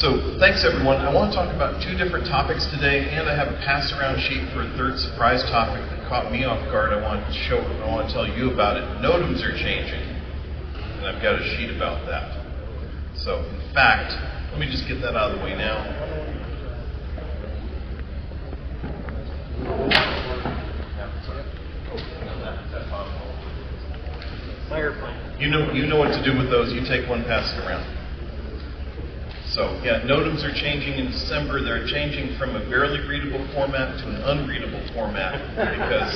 So thanks everyone. I want to talk about two different topics today, and I have a pass-around sheet for a third surprise topic that caught me off guard. I want to tell you about it. NOTAMs are changing, and I've got a sheet about that. So in fact, let me just get that out of the way now. You know what to do with those. You take one, pass it around. So yeah, NOTAMs are changing in December. They're changing from a barely readable format to an unreadable format because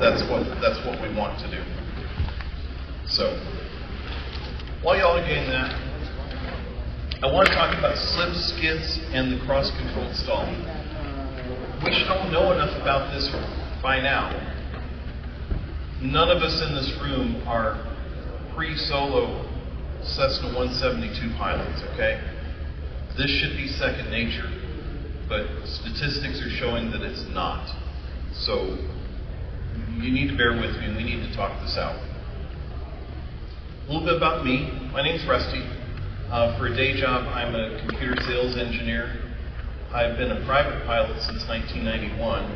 that's what we want to do. So while y'all are doing that, I want to talk about slips, skids, and the cross-controlled stall. We should all know enough about this by now. None of us in this room are pre-solo Cessna 172 pilots, okay? This should be second nature, but statistics are showing that it's not. So you need to bear with me, and we need to talk this out. A little bit about me. My name's Rusty. For a day job, I'm a computer sales engineer. I've been a private pilot since 1991.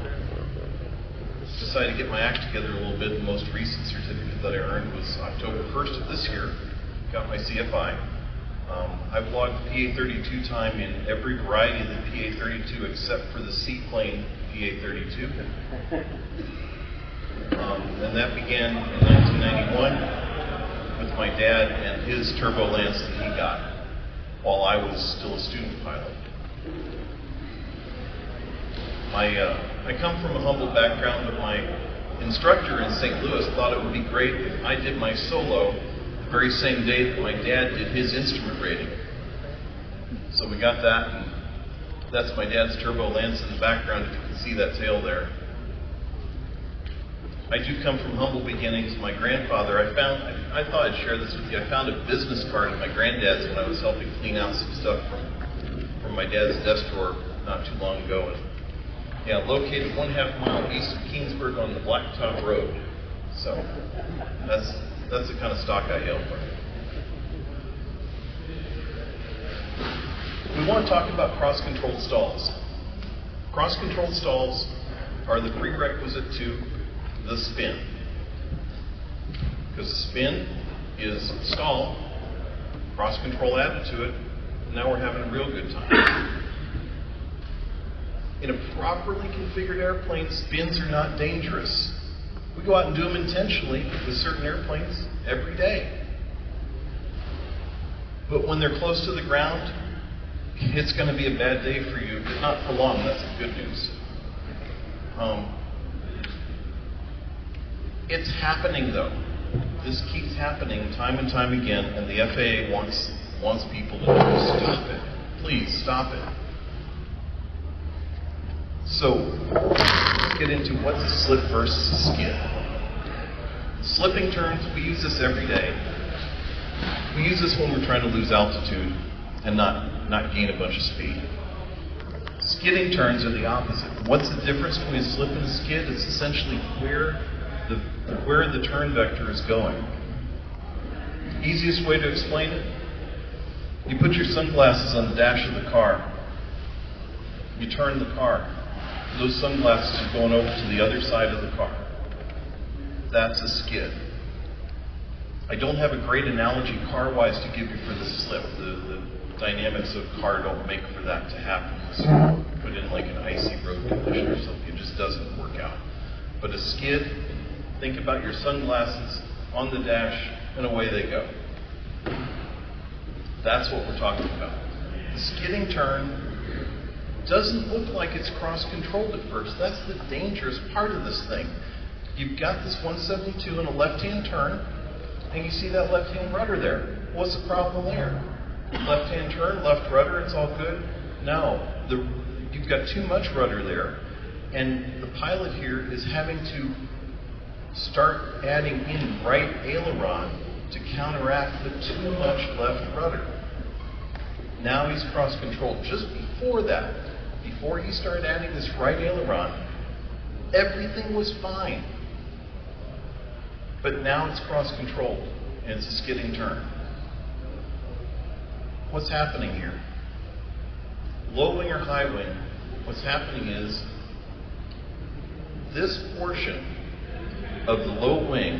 Decided to get my act together a little bit. The most recent certificate that I earned was October 1st of this year. Got my CFI. I've logged PA-32 time in every variety of the PA-32 except for the seaplane PA-32. And that began in 1991 with my dad and his turbulence that he got while I was still a student pilot. I come from a humble background, but my instructor in St. Louis thought it would be great if I did my solo the very same day that my dad did his instrument rating. So we got that, and that's my dad's Turbo Lance in the background, if you can see that tail there. I do come from humble beginnings. My grandfather, I thought I'd share this with you. I found a business card of my granddad's when I was helping clean out some stuff from my dad's desk drawer not too long ago. And yeah, located 1/2 mile east of Kingsburg on the Blacktop Road. So that's the kind of stock I hail from. We want to talk about cross-controlled stalls. Cross-controlled stalls are the prerequisite to the spin. Because the spin is stall, cross-control added to it, and now we're having a real good time. In a properly configured airplane, spins are not dangerous. We go out and do them intentionally with certain airplanes every day. But when they're close to the ground, it's going to be a bad day for you, but not for long. That's the good news. It's happening, though. This keeps happening time and time again, and the FAA wants people to stop it. Please stop it. So let's get into what's a slip versus a skid. Slipping turns, we use this every day. We use this when we're trying to lose altitude and not gain a bunch of speed. Skidding turns are the opposite. What's the difference between a slip and a skid? It's essentially where the turn vector is going. Easiest way to explain it, you put your sunglasses on the dash of the car. You turn the car. Those sunglasses are going over to the other side of the car. That's a skid. I don't have a great analogy car-wise to give you for the slip. The dynamics of car don't make for that to happen. So you put in like an icy road condition or something, it just doesn't work out. But a skid, think about your sunglasses on the dash, and away they go. That's what we're talking about. The skidding turn doesn't look like it's cross-controlled at first. That's the dangerous part of this thing. You've got this 172 in a left-hand turn, and you see that left-hand rudder there. What's the problem there? Left-hand turn, left rudder, it's all good? No. You've got too much rudder there, and the pilot here is having to start adding in right aileron to counteract the too much left rudder. Now he's cross-controlled. Just before that, before he started adding this right aileron, everything was fine. But now it's cross-controlled, and it's a skidding turn. What's happening here? low wing or high wing, what's happening is this portion of the low wing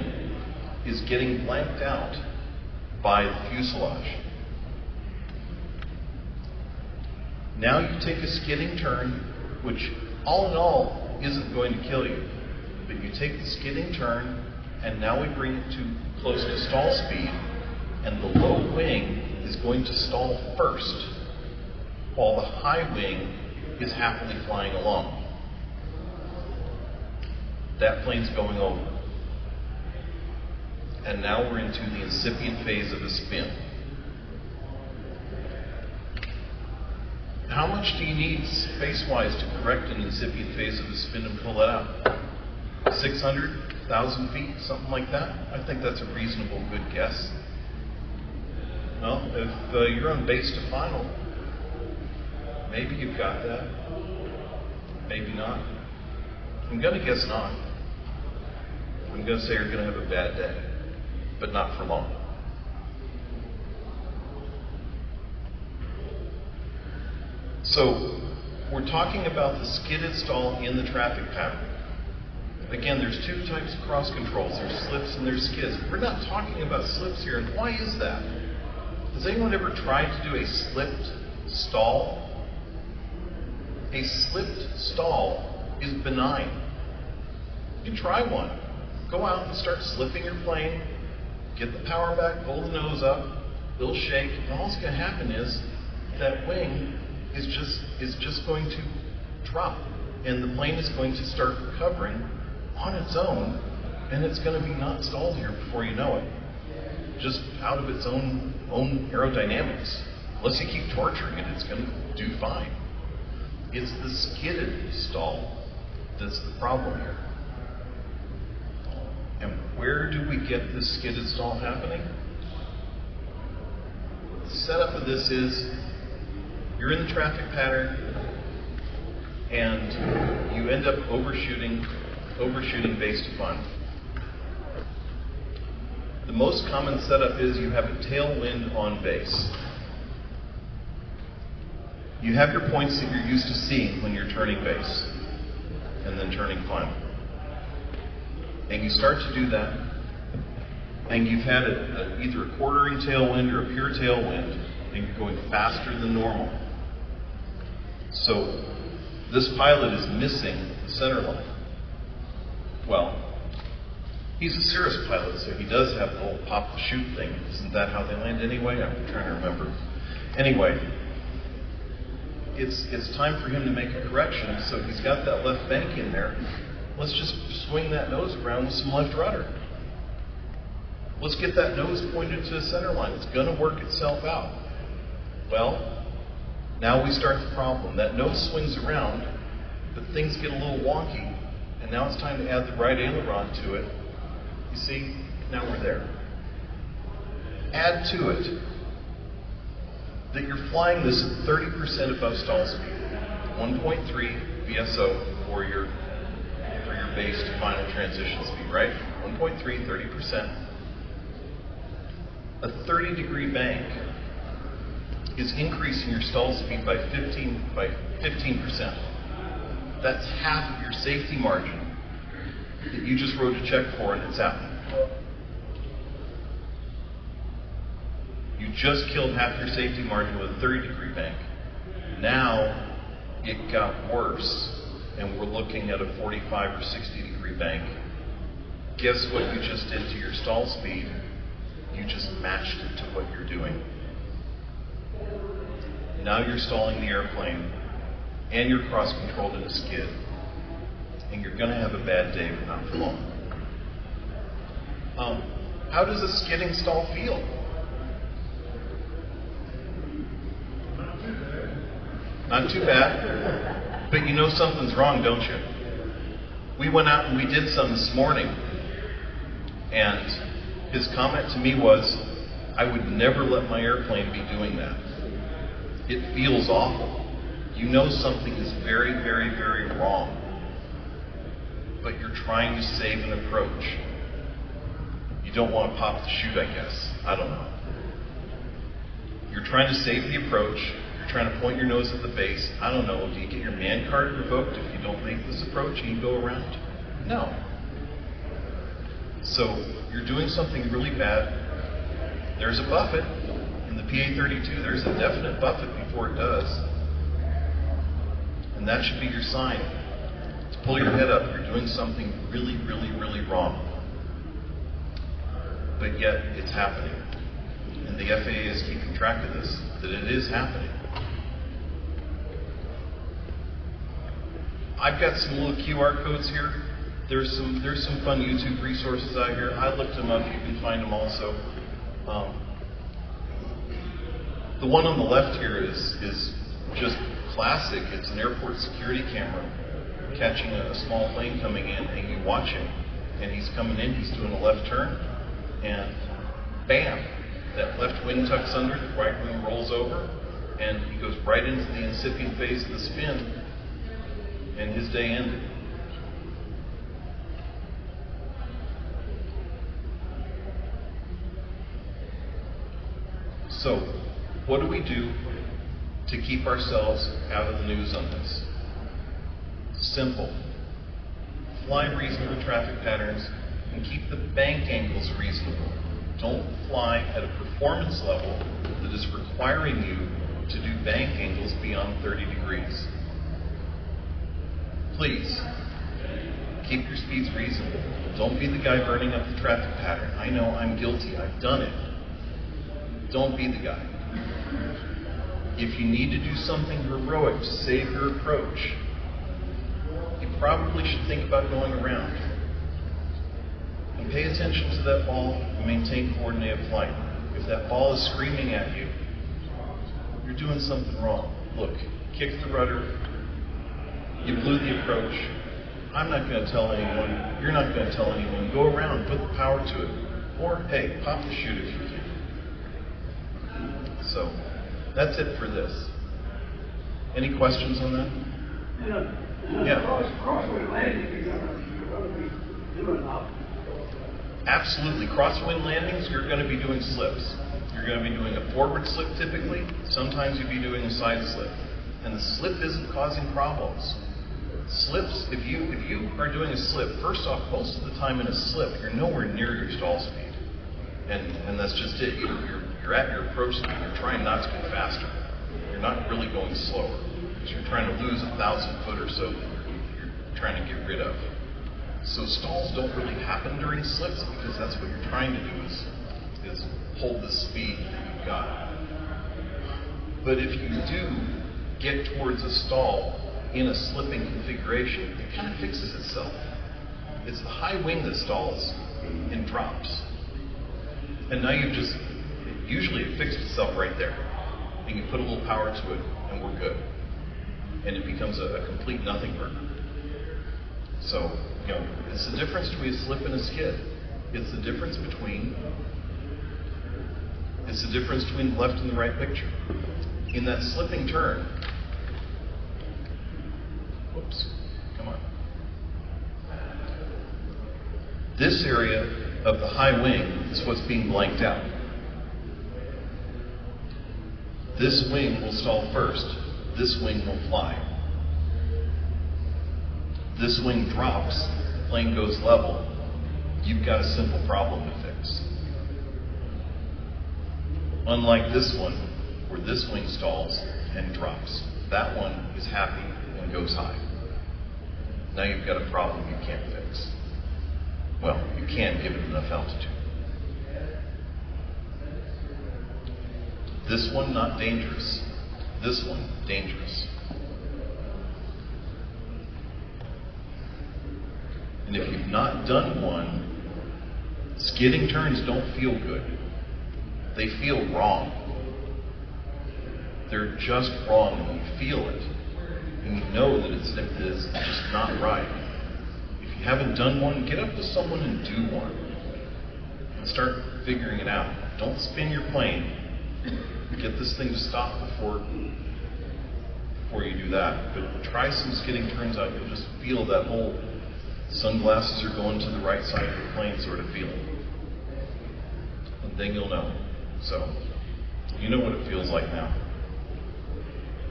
is getting blanked out by the fuselage. Now you take a skidding turn, which all in all isn't going to kill you, but you take the skidding turn and now we bring it to close to stall speed, and the low wing is going to stall first while the high wing is happily flying along. That plane's going over. And now we're into the incipient phase of a spin. How much do you need space-wise to correct an incipient phase of a spin and pull it out? 600, 1,000 feet, something like that? I think that's a reasonable, good guess. Well, if you're on base to final, maybe you've got that. Maybe not. I'm going to guess not. I'm going to say you're going to have a bad day, but not for long. So, we're talking about the skidded stall in the traffic pattern. Again, there's two types of cross controls. There's slips and there's skids. We're not talking about slips here, and why is that? Has anyone ever tried to do a slipped stall? A slipped stall is benign. You can try one. Go out and start slipping your plane, get the power back, pull the nose up, it'll shake, and all that's going to happen is that wing is just going to drop, and the plane is going to start recovering on its own, and it's going to be not stalled here before you know it, just out of its own aerodynamics. Unless you keep torturing it, it's going to do fine. It's the skidded stall that's the problem here. And where do we get this skidded stall happening? The setup of this is you're in the traffic pattern and you end up overshooting base to final. The most common setup is you have a tailwind on base. You have your points that you're used to seeing when you're turning base and then turning final. And you start to do that, and you've had either a quartering tailwind or a pure tailwind, and you're going faster than normal. So this pilot is missing the center line. Well, he's a Cirrus pilot, so he does have the whole pop the chute thing. Isn't that how they land anyway? I'm trying to remember. Anyway, it's time for him to make a correction, so he's got that left bank in there. Let's just swing that nose around with some left rudder. Let's get that nose pointed to the center line. It's going to work itself out. Well, now we start the problem. That nose swings around, but things get a little wonky, and now it's time to add the right aileron to it. You see, now we're there. Add to it that you're flying this at 30% above stall speed, 1.3 VSO for your base to final transition speed, right? 1.3, 30%. A 30-degree bank is increasing your stall speed by 15%. That's half of your safety margin that you just wrote a check for, and it's happening. You just killed half your safety margin with a 30-degree bank. Now it got worse, and we're looking at a 45 or 60-degree bank. Guess what you just did to your stall speed? You just matched it to what you're doing. Now you're stalling the airplane, and you're cross-controlled in a skid, and you're going to have a bad day, but not for long. How does a skidding stall feel? Not too bad, but you know something's wrong, don't you? We went out and we did some this morning, and his comment to me was, I would never let my airplane be doing that. It feels awful. You know something is very, very, very wrong, but you're trying to save an approach. You don't want to pop the chute, I guess. I don't know. You're trying to save the approach. You're trying to point your nose at the base? I don't know. Do you get your man card revoked if you don't make this approach and you go around? No. So you're doing something really bad. There's a buffet in the PA32. There's a definite buffet before it does. And that should be your sign. To pull your head up, you're doing something really, really, really wrong. But yet, it's happening. And the FAA is keeping track of this, that it is happening. I've got some little QR codes here. There's some fun YouTube resources out here. I looked them up. You can find them also. The one on the left here is just classic. It's an airport security camera catching a small plane coming in, and you watch him, and he's coming in. He's doing a left turn, and bam, that left wing tucks under, the right wing rolls over, and he goes right into the incipient phase of the spin, and his day ended. So, what do we do to keep ourselves out of the news on this? Simple. Fly reasonable traffic patterns and keep the bank angles reasonable. Don't fly at a performance level that is requiring you to do bank angles beyond 30 degrees. Please, keep your speeds reasonable. Don't be the guy burning up the traffic pattern. I know, I'm guilty. I've done it. Don't be the guy. If you need to do something heroic to save your approach, you probably should think about going around. And pay attention to that ball and maintain coordinated flight. If that ball is screaming at you, you're doing something wrong. Look, kick the rudder. You blew the approach. I'm not going to tell anyone. You're not going to tell anyone. Go around, put the power to it. Or, hey, pop the chute if you can. So, that's it for this. Any questions on that? Yeah. Crosswind landing, you're going to be doing up. Absolutely. Crosswind landings, you're going to be doing slips. You're going to be doing a forward slip typically. Sometimes you'll be doing a side slip. And the slip isn't causing problems. Slips, if you are doing a slip, first off, most of the time in a slip, you're nowhere near your stall speed. And that's just it. You're at your approach speed. You're trying not to go faster. You're not really going slower. Because you're trying to lose 1,000 foot or so that you're trying to get rid of. So stalls don't really happen during slips because that's what you're trying to do is hold the speed that you've got. But if you do get towards a stall in a slipping configuration, it kind of fixes itself. It's the high wing that stalls and drops. And now usually it fixed itself right there. And you put a little power to it and we're good. And it becomes a complete nothing burger. So, it's the difference between a slip and a skid. It's the difference between the left and the right picture. In that slipping turn, whoops, come on. This area of the high wing is what's being blanked out. This wing will stall first. This wing will fly. This wing drops, plane goes level. You've got a simple problem to fix. Unlike this one, where this wing stalls and drops. That one is happy and goes high. Now you've got a problem you can't fix. Well, you can give it enough altitude. This one, not dangerous. This one, dangerous. And if you've not done one, skidding turns don't feel good. They feel wrong. They're just wrong, and you feel it. And you know that it's just not right. If you haven't done one, get up with someone and do one. And start figuring it out. Don't spin your plane. Get this thing to stop before you do that. But try some skidding turns out. You'll just feel that whole sunglasses are going to the right side of the plane sort of feeling. And then you'll know. So, you know what it feels like now.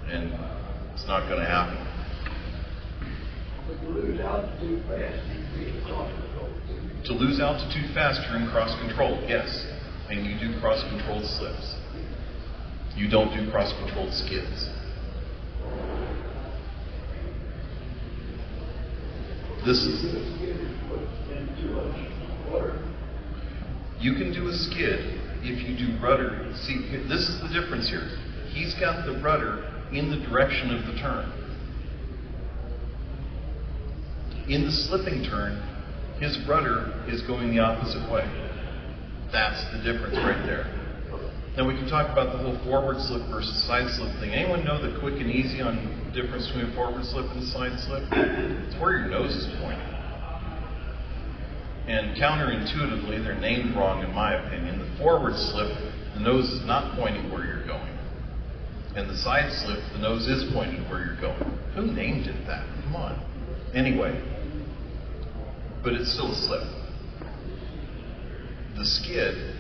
And it's not going to happen. But to lose altitude fast, you need to cross control. To lose altitude fast, you're in cross control, yes. And you do cross controlled slips. You don't do cross controlled skids. This is. You can do a skid if you do rudder. See, this is the difference here. He's got the rudder in the direction of the turn. In the slipping turn, his rudder is going the opposite way. That's the difference right there. Now we can talk about the whole forward slip versus side slip thing. Anyone know the quick and easy on the difference between a forward slip and a side slip? It's where your nose is pointing. And counterintuitively, they're named wrong in my opinion. The forward slip, the nose is not pointing where you're going. And the side slip, the nose is pointed where you're going. Who named it that? Come on. Anyway, but it's still a slip. The skid,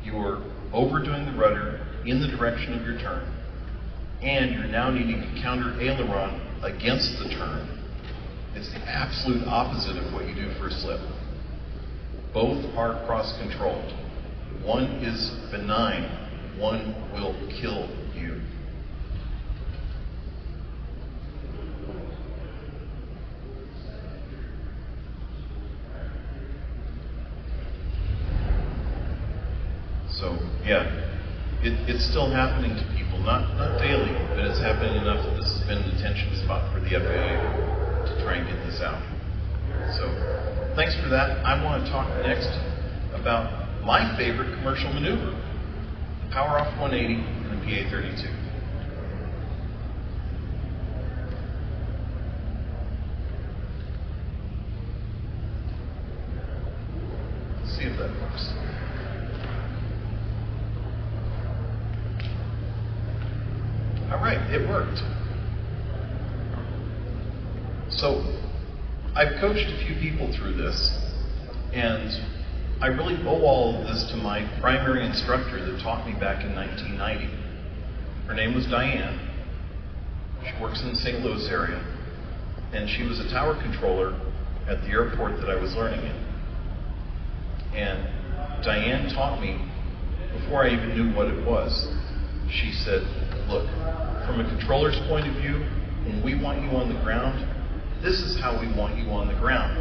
you're overdoing the rudder in the direction of your turn, and you're now needing to counter aileron against the turn. It's the absolute opposite of what you do for a slip. Both are cross-controlled. One is benign, one will kill you. So, yeah, it's still happening to people, not daily, but it's happening enough that this has been an attention spot for the FAA to try and get this out. So, thanks for that. I want to talk next about my favorite commercial maneuver, the Power Off 180 and the PA-32. Let's see if that works. All right, it worked. So, I've coached a few people through this, and I really owe all of this to my primary instructor that taught me back in 1990. Her name was Diane. She works in the St. Louis area, and she was a tower controller at the airport that I was learning in. And Diane taught me, before I even knew what it was, she said, look, from a controller's point of view, when we want you on the ground, this is how we want you on the ground.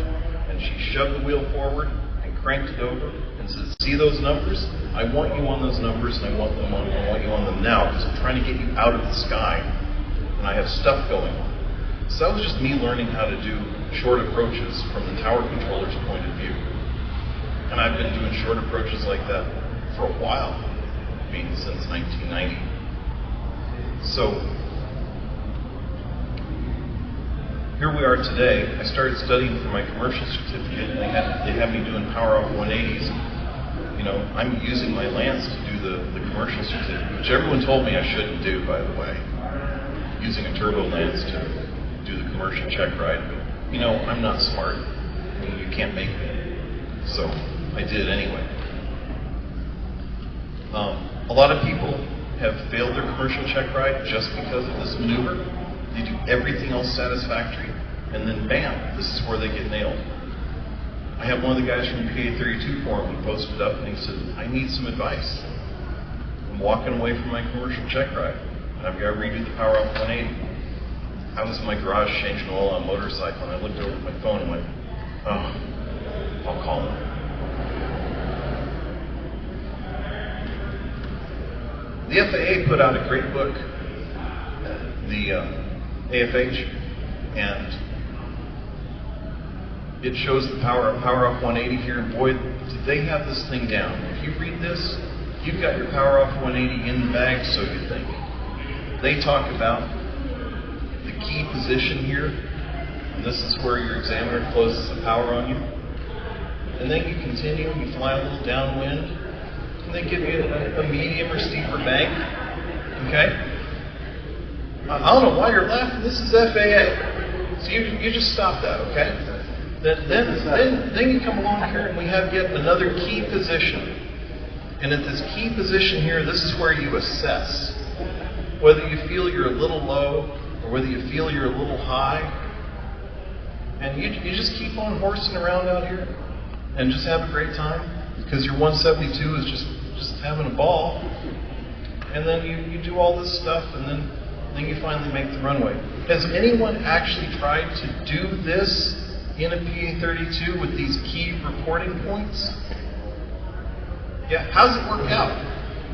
And she shoved the wheel forward and cranked it over and said, see those numbers? I want you on those numbers, and I want you on them now, because I'm trying to get you out of the sky, and I have stuff going on. So that was just me learning how to do short approaches from the tower controller's point of view. And I've been doing short approaches like that for a while, I mean, since 1990. So, here we are today. I started studying for my commercial certificate, and they had me doing Power Off 180s. You know, I'm using my Lance to do the commercial certificate, which everyone told me I shouldn't do, by the way. Using a turbo Lance to do the commercial check ride. But, you know, I'm not smart. I mean, you can't make me. So, I did anyway. A lot of people have failed their commercial check ride just because of this maneuver. They do everything else satisfactory, and then bam, this is where they get nailed. I have one of the guys from the PA-32 forum who posted up and he said, I need some advice. I'm walking away from my commercial check ride, and I've got to redo the Power Off 180. I was in my garage changing oil on a motorcycle, and I looked over at my phone and went, oh, I'll call him. The FAA put out a great book, the AFH, and it shows the Power Off 180 here, and boy, did they have this thing down. If you read this, you've got your Power Off 180 in the bag, so you think. They talk about the key position here, and this is where your examiner closes the power on you. And then you continue, and you fly a little downwind, and they give you a medium or steeper bank, okay? I don't know why you're laughing. This is FAA. So you just stop that, okay? Then you come along here and we have yet another key position. And at this key position here, this is where you assess. whether you feel you're a little low or whether you feel you're a little high, and you just keep on horsing around out here and just have a great time because your 172 is just having a ball. And then you do all this stuff, and then you finally make the runway. Has anyone actually tried to do this in a PA-32 with these key reporting points? Yeah, how's it work out?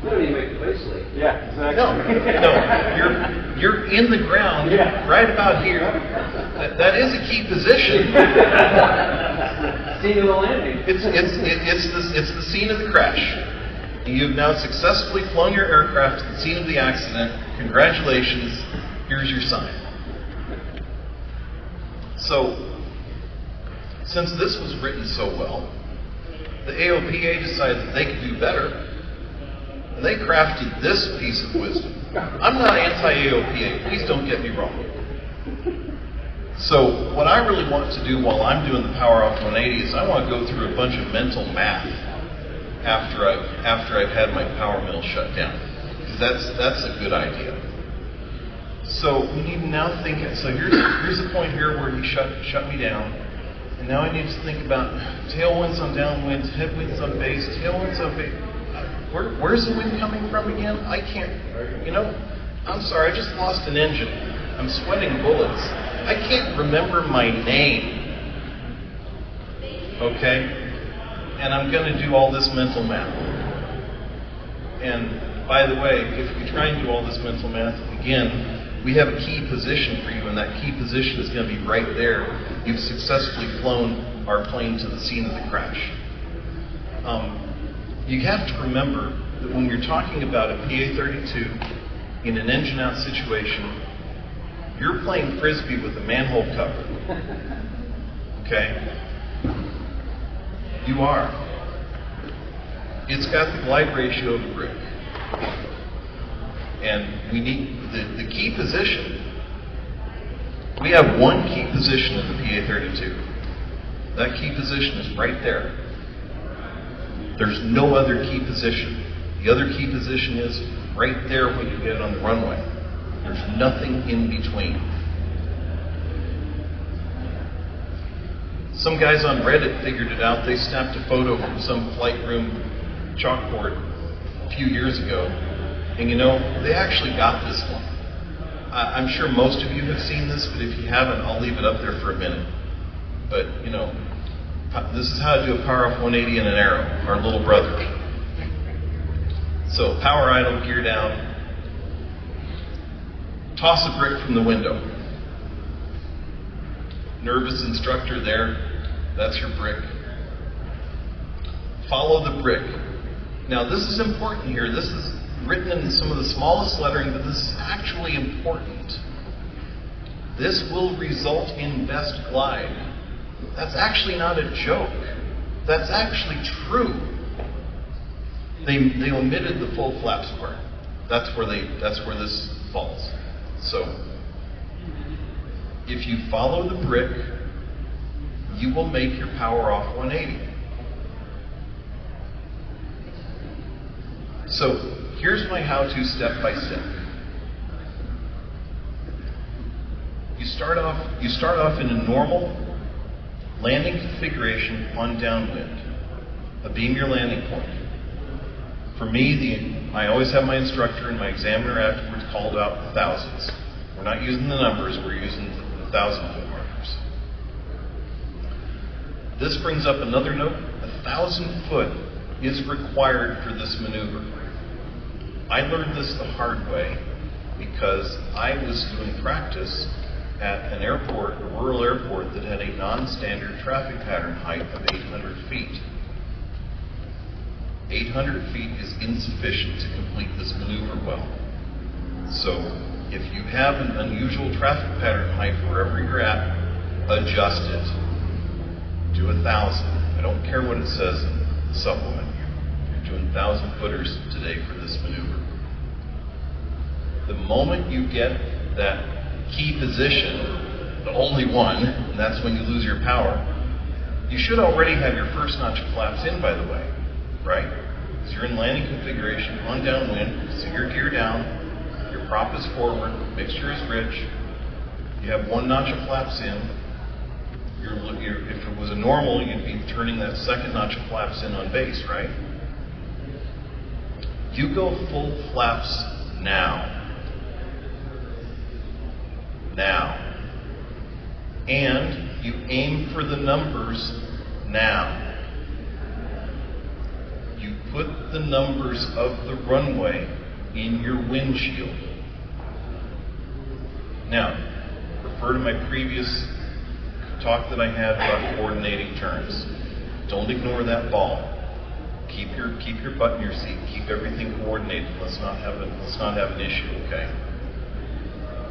You don't even make the base leak. Yeah, exactly. No, you're in the ground right about here. That is a key position. Scene of the landing. It's the scene of the crash. You've now successfully flown your aircraft to the scene of the accident. Congratulations. Here's your sign. So, since this was written so well, the AOPA decided that they could do better, and they crafted this piece of wisdom. I'm not anti-AOPA, please don't get me wrong. So what I really want to do while I'm doing the Power Off 180 is I want to go through a bunch of mental math after I've had my power mill shut down. Because that's a good idea. So we need to now think, so here's the point here where he shut me down. And now I need to think about tailwinds on downwind, headwinds on base, tailwinds on base. Where's the wind coming from again? I can't, I'm sorry, I just lost an engine. I'm sweating bullets. I can't remember my name. Okay? And I'm going to do all this mental math. And by the way, if we try and do all this mental math, again, we have a key position for you, and that key position is going to be right there. You've successfully flown our plane to the scene of the crash. You have to remember that when you're talking about a PA-32 in an engine-out situation, you're playing frisbee with a manhole cover. Okay? You are. It's got the glide ratio of a brick. And we need the key position. We have one key position in the PA-32. That key position is right there. There's no other key position. The other key position is right there when you get on the runway. There's nothing in between. Some guys on Reddit figured it out. They snapped a photo from some flight room chalkboard a few years ago. And they actually got this one. I'm sure most of you have seen this, but if you haven't, I'll leave it up there for a minute. But, this is how to do a Power Off 180 in an arrow, our little brother. So, power idle, gear down. Toss a brick from the window. Nervous instructor there. That's your brick. Follow the brick. Now, this is important here. This is written in some of the smallest lettering, but this is actually important. This will result in best glide. That's actually not a joke. That's actually true. They omitted the full flaps part. That's where this falls. So, if you follow the brick, you will make your power off 180. So, here's my how-to step by step. You start off in a normal landing configuration on downwind. A beam your landing point. For me, I always have my instructor and my examiner afterwards called out the thousands. We're not using the numbers, we're using the 1,000-foot markers. This brings up another note. 1,000 foot is required for this maneuver. I learned this the hard way because I was doing practice at an airport, a rural airport that had a non-standard traffic pattern height of 800 feet. 800 feet is insufficient to complete this maneuver well. So, if you have an unusual traffic pattern height wherever you're at, adjust it. Do 1,000. I don't care what it says in the supplement. You're doing 1,000 footers today for this maneuver. The moment you get that key position, the only one, and that's when you lose your power, you should already have your first notch of flaps in, by the way, right? Because you're in landing configuration on downwind, so your gear down, your prop is forward, mixture is rich, you have one notch of flaps in. If it was a normal, you'd be turning that second notch of flaps in on base, right? You go full flaps now. And you aim for the numbers now. You put the numbers of the runway in your windshield. Now, refer to my previous talk that I had about coordinating turns. Don't ignore that ball. Keep your butt in your seat. Keep everything coordinated. Let's not have an issue, okay?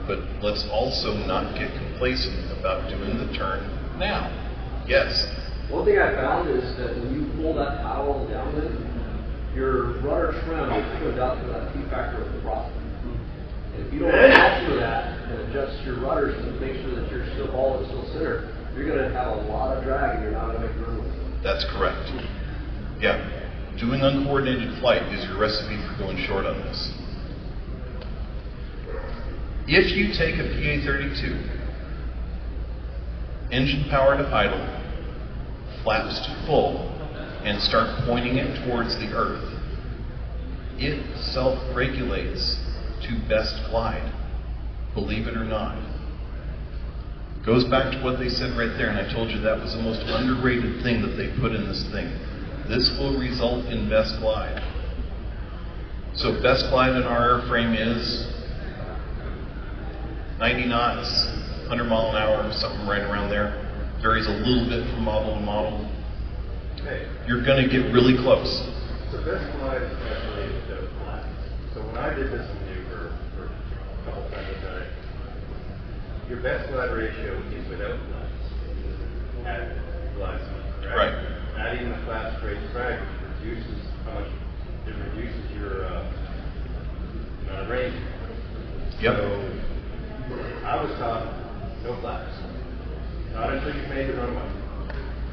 But let's also not get complacent about doing the turn now. Yes. One thing I found is that when you pull that towel downwind, your rudder trim goes out to that T factor of the prop. And if you don't account for that and adjust your rudders to make sure that your ball is still center, you're going to have a lot of drag and you're not going to make the runway. That's correct. Yeah. Doing uncoordinated flight is your recipe for going short on this. If you take a PA-32, engine power to idle, flaps to full, and start pointing it towards the earth, it self-regulates to best glide, believe it or not. Goes back to what they said right there, and I told you that was the most underrated thing that they put in this thing. This will result in best glide. So best glide in our airframe is 90 knots, 100 mile an hour, something right around there. Varies a little bit from model to model. Okay. You're going to get really close. So best glide is calculated to flat. So when I did this maneuver for a couple times a day, your best glide ratio is without flaps at glide speed, right? Right. Adding the flat straight drag reduces how much it reduces your amount of range. Yep. So I was taught no flaps. Not until you've made the runway.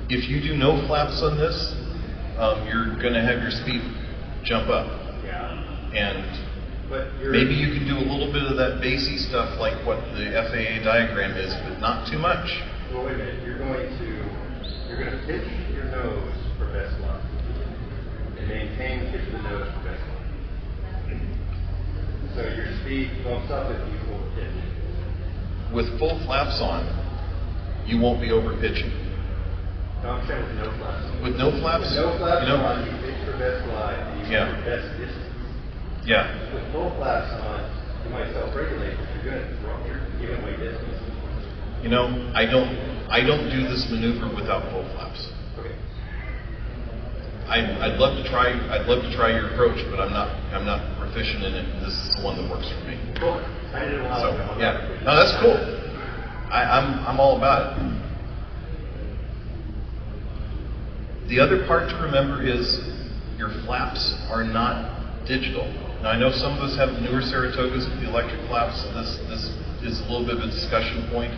If you do no flaps on this, you're going to have your speed jump up. Yeah. And But you're, maybe you can do a little bit of that basey stuff like what the FAA diagram is, but not too much. well, wait a minute. You're going to pitch your nose for best glide and maintain the pitch of the nose for best glide. So your speed bumps up if you full pitch. With full flaps on, you won't be over pitching. No, I'm saying with no flaps. With no flaps, With no flaps you know, on, you pitch for best glide and you Yeah. get your best distance. yeah, With full flaps on, you might self-regulate, but you're going to drop your given way distance. you know, I don't do this maneuver without full flaps. Okay. I'd love to try your approach, but I'm not proficient in it. This is the one that works for me. Cool. I did it a while So ago. yeah, no, that's cool. I'm all about it. The other part to remember is your flaps are not digital. Now I know some of us have newer Saratogas with the electric flaps. This is a little bit of a discussion point.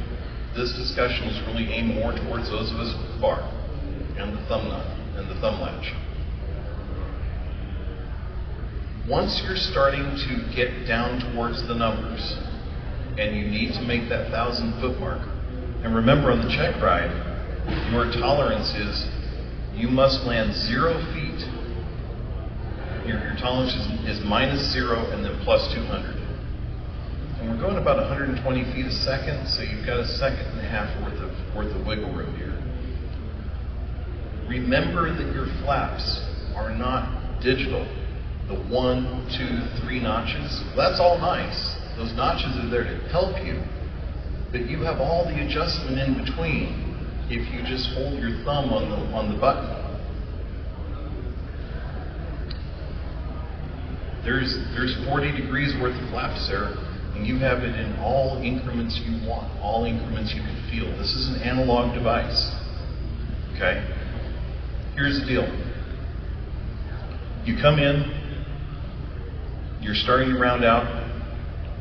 This discussion is really aimed more towards those of us with the bar and the thumb nut and the thumb latch. Once you're starting to get down towards the numbers and you need to make that 1,000-foot mark, and remember on the check ride, your tolerance is you must land 0 feet. Your tolerance is -0 and then +200. And we're going about 120 feet a second, so you've got a second and a half worth of wiggle room here. Remember that your flaps are not digital. The 1, 2, 3 notches, that's all nice. Those notches are there to help you, but you have all the adjustment in between if you just hold your thumb on the button. There's 40 degrees worth of flaps there, and you have it in all increments you want, all increments you can feel. This is an analog device. Okay? Here's the deal. You come in, you're starting to round out,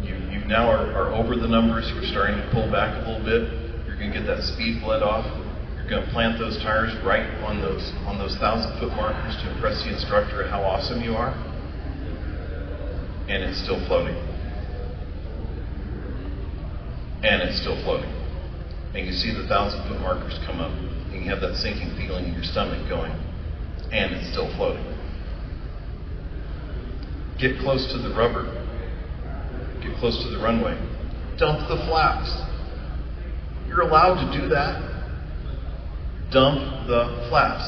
you now are over the numbers, you're starting to pull back a little bit, you're going to get that speed bled off, you're going to plant those tires right on those 1,000-foot markers to impress the instructor at how awesome you are, and it's still floating. and it's still floating. And you see the 1,000-foot markers come up, and you have that sinking feeling in your stomach going, and it's still floating. Get close to the rubber. Get close to the runway. Dump the flaps. You're allowed to do that. Dump the flaps.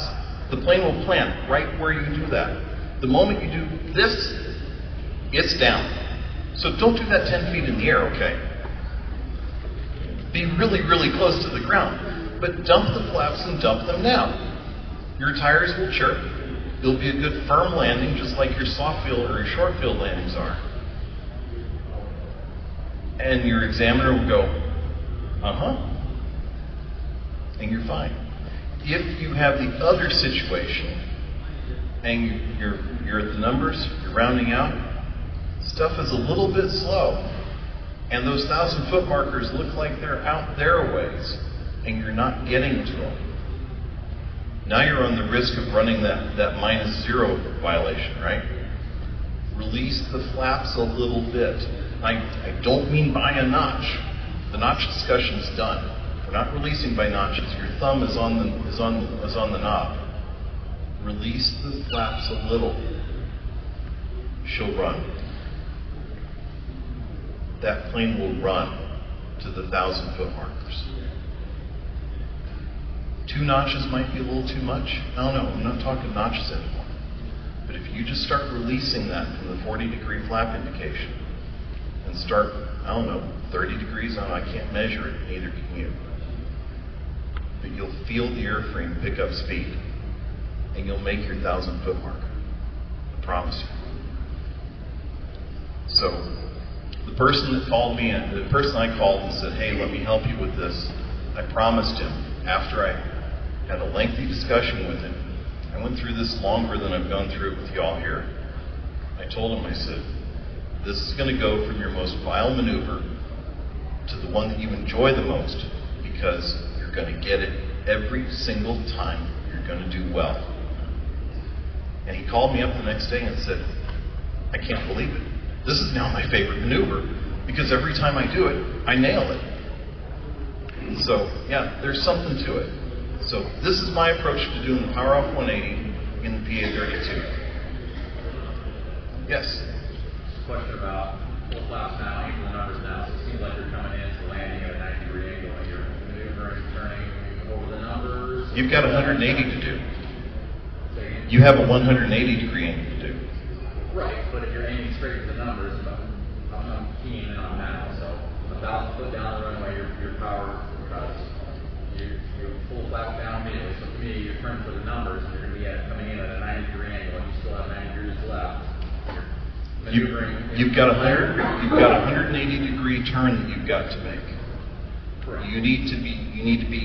The plane will plant right where you do that. The moment you do this, it's down. So don't do that 10 feet in the air, okay? Be really, really close to the ground. But dump the flaps and dump them now. Your tires will chirp. It'll be a good firm landing, just like your soft field or your short field landings are. And your examiner will go, and you're fine. If you have the other situation, and you're at the numbers, you're rounding out, stuff is a little bit slow, and those 1,000-foot markers look like they're out there a ways, and you're not getting to them. Now you're on the risk of running that -0 violation, right? Release the flaps a little bit. I don't mean by a notch. The notch discussion's done. We're not releasing by notches. Your thumb is on the knob. Release the flaps a little. She'll run. That plane will run to the 1,000-foot markers. 2 notches might be a little too much. No, I'm not talking notches anymore. But if you just start releasing that from the 40-degree flap indication and start, 30 degrees on, I can't measure it, neither can you. But you'll feel the airframe pick up speed, and you'll make your 1,000-foot marker. I promise you. So, the person I called and said, hey, let me help you with this, I promised him, after I had a lengthy discussion with him, I went through this longer than I've gone through it with y'all here. I told him, I said, this is going to go from your most vile maneuver to the one that you enjoy the most, because you're going to get it every single time. You're going to do well. And he called me up the next day and said, I can't believe it. This is now my favorite maneuver, because every time I do it, I nail it. So, yeah, there's something to it. So, this is my approach to doing the Power Off 180 in the PA-32. Yes? Question about full flaps now, equal numbers now. So it seems like you're coming in to landing at a 90-degree angle, and you're maneuvering, turning over the numbers. You've got 180 to do. You have a 180-degree angle to do. Right, but if you're aiming straight for the numbers, I'm keying in on that. So 1,000 foot down the runway, your power cuts. You full flap down immediately. So to me, you're turning for the numbers, and you're going to be coming in at a 90-degree angle, and you still have 90 degrees left. You've got a 180-degree turn that you've got to make. Correct. You need to be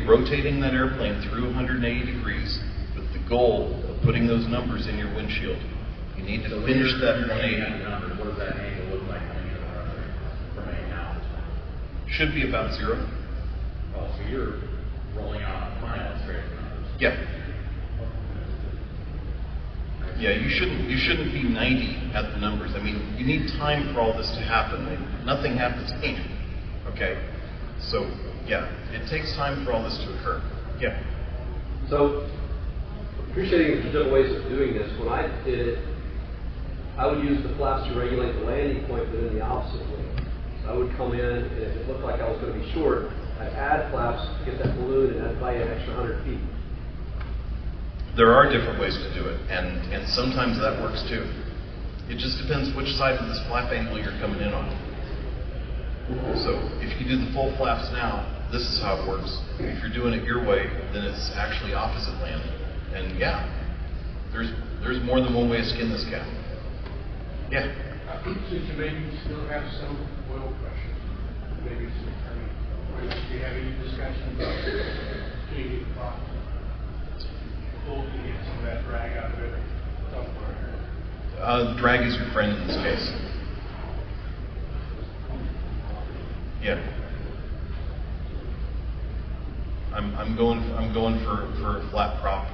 rotating that airplane through 180 degrees with the goal of putting those numbers in your windshield. You need to finish that 180. Numbers, what does that angle look like coming in the runway from A now? Should be about 0. Oh, so you're rolling on a final straight numbers. Yeah. Yeah, you shouldn't be 90 at the numbers. I mean, you need time for all this to happen. Nothing happens in. Okay? So, yeah, it takes time for all this to occur. Yeah. So, appreciating the different ways of doing this, when I did it, I would use the flaps to regulate the landing point, but in the opposite way. So I would come in, and if it looked like I was going to be short, I'd add flaps to get that balloon, and I'd buy an extra 100 feet. There are different ways to do it, and sometimes that works too. It just depends which side of this flap angle you're coming in on. So if you do the full flaps now, this is how it works. If you're doing it your way, then it's actually opposite landing. And yeah, there's more than one way to skin this cat. Yeah. Since you maybe still have some oil pressure, maybe some do you have any discussion about changing the process? Pull to get some of that drag out of it somewhere. Drag is your friend in this case. Yeah. I'm going for a flat prop.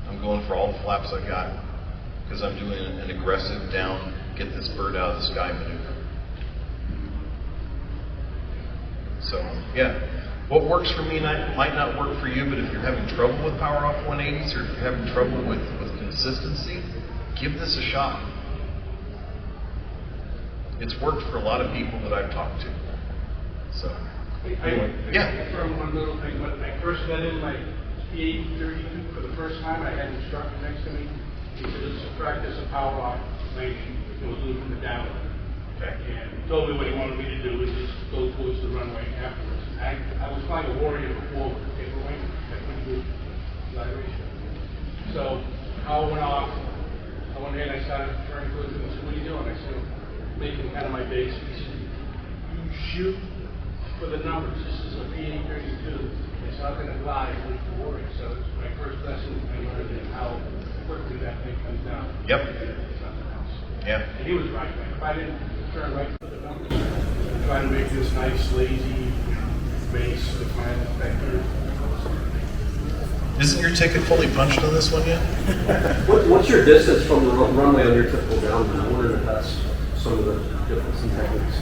I'm going for all the flaps I got because I'm doing an aggressive down, get this bird out of the sky maneuver. So, yeah. What works for me might not work for you, but if you're having trouble with power off 180s or if you're having trouble with consistency, give this a shot. It's worked for a lot of people that I've talked to. So, anyway, yeah. From one little thing, when I first got in my P832 for the first time, I had an instructor next to me. He said, "Let's practice a power off landing." It was losing the down. Okay. And told me what he wanted me to do was just go towards the runway afterwards. I was flying a Warrior before with the paper wing, that pretty good flight ratio. So power went off. I went in, I started turning towards him and said, "What are you doing?" I said, "Making kind of my base." He said, "You shoot for the numbers. This is a P832. It's not going to glide with the Warrior." So it's my first lesson I learned in how quickly that thing comes down. Yep. It's nothing else. Yeah. And he was right, man. If I didn't turn right for the numbers, and try to make this nice, lazy base with my vector. Isn't your ticket fully punched on this one yet? What's your distance from the runway on your typical downwind? I wonder if that's some of the difference in techniques.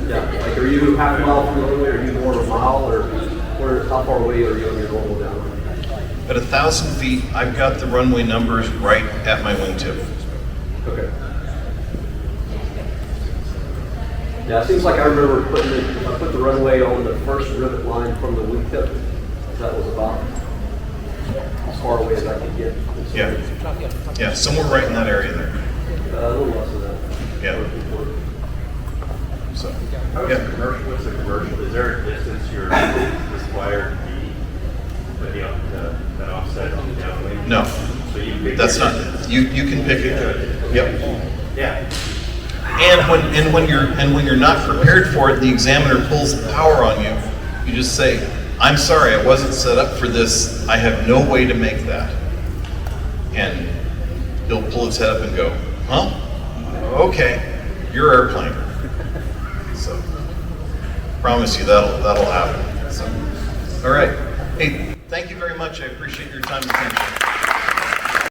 Yeah, like are you half a mile from the runway, or are you more of a mile, or how far away are you on your normal downwind? At 1,000 feet, I've got the runway numbers right at my wingtip. Okay. Yeah, it seems like I remember I put the runway on the first rivet line from the wingtip. That was about as far away as I could get. Yeah. Yeah, somewhere right in that area there. A little less than that. Yeah. So, How is yeah. the commercial? What's the commercial? Is there a distance you're required to be with that offset on the downwind? No. So you pick That's your not, distance. you can pick it. Yep. Yeah. And when you're not prepared for it, the examiner pulls the power on you. You just say, "I'm sorry, I wasn't set up for this. I have no way to make that." And he'll pull his head up and go, "Huh? Okay, your airplane." So, promise you that'll happen. So, all right. Hey, thank you very much. I appreciate your time and attention.